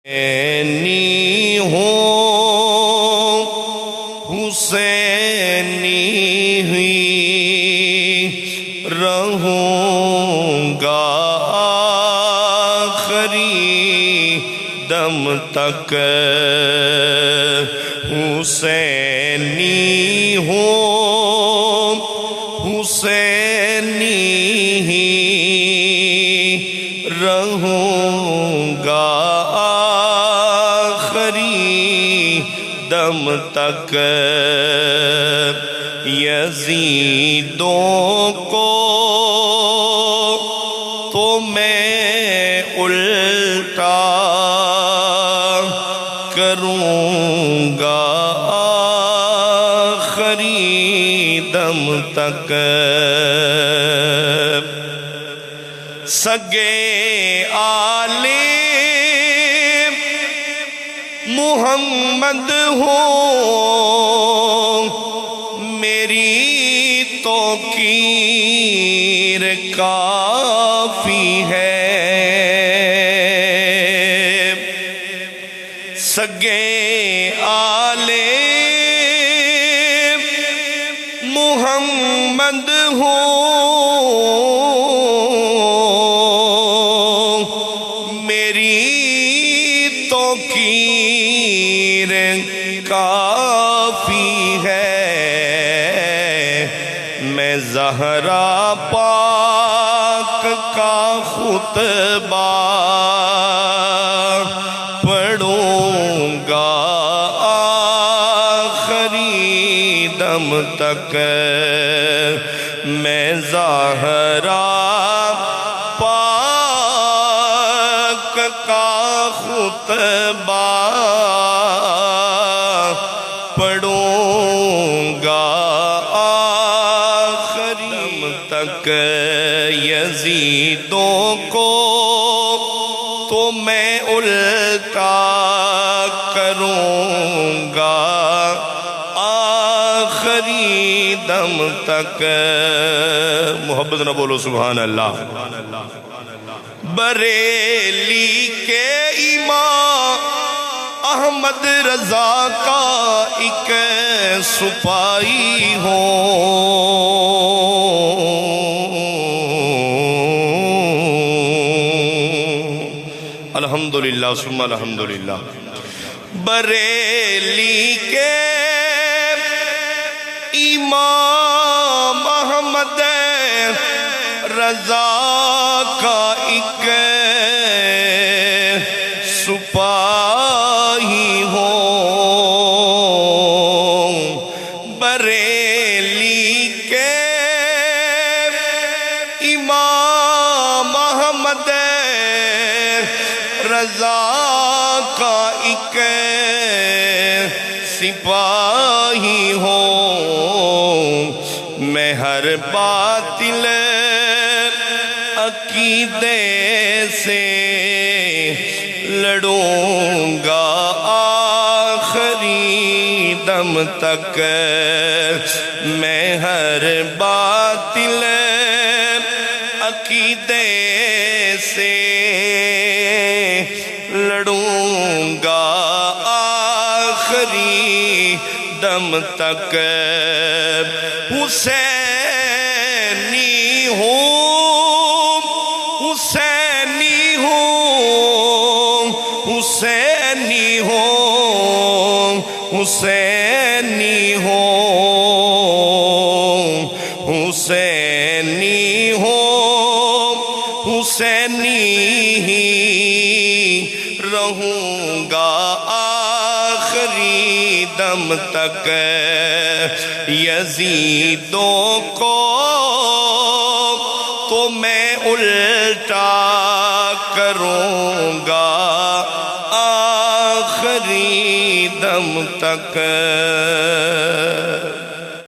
حسینی ہوں حسینی ہوئی رہوں گا آخری دم تک حسینی ہوں حسینی ہی رہوں گا دم تک یزیدوں کو تو میں الٹا کروں گا آخری دم تک سگے آلے محمد ہو میری توقیر کافی ہے سگے آلے محمد ہو کافی ہے میں زہرا پاک کا خطبہ پڑھوں گا آخری دم تک میں زہرا پاک کا خطبہ پڑھوں گا آخری دم تک یزیدوں کو تو میں الٹا کروں گا آخری دم تک محبت نہ بولو سبحان اللہ بریلی کے امام احمد رضا کا ایک سپاہی ہوں الحمدللہ ثم الحمدللہ بریلی کے امام احمد رضا کا ایک سپاہی ہوں بریلی کے امام احمد رضا کا ایک سپاہی ہوں میں ہر باطل عقیدے سے لڑوں گا آخری دم تک میں ہر باطل عقیدے سے لڑوں گا آخری دم تک حسینی ہوں حسینی ہوں حسینی ہوں حسینی ہوں حسینی ہوں حسینی ہی رہوں گا آخری دم تک یزیدوں کو تو میں الٹا کروں گا آخری دم تک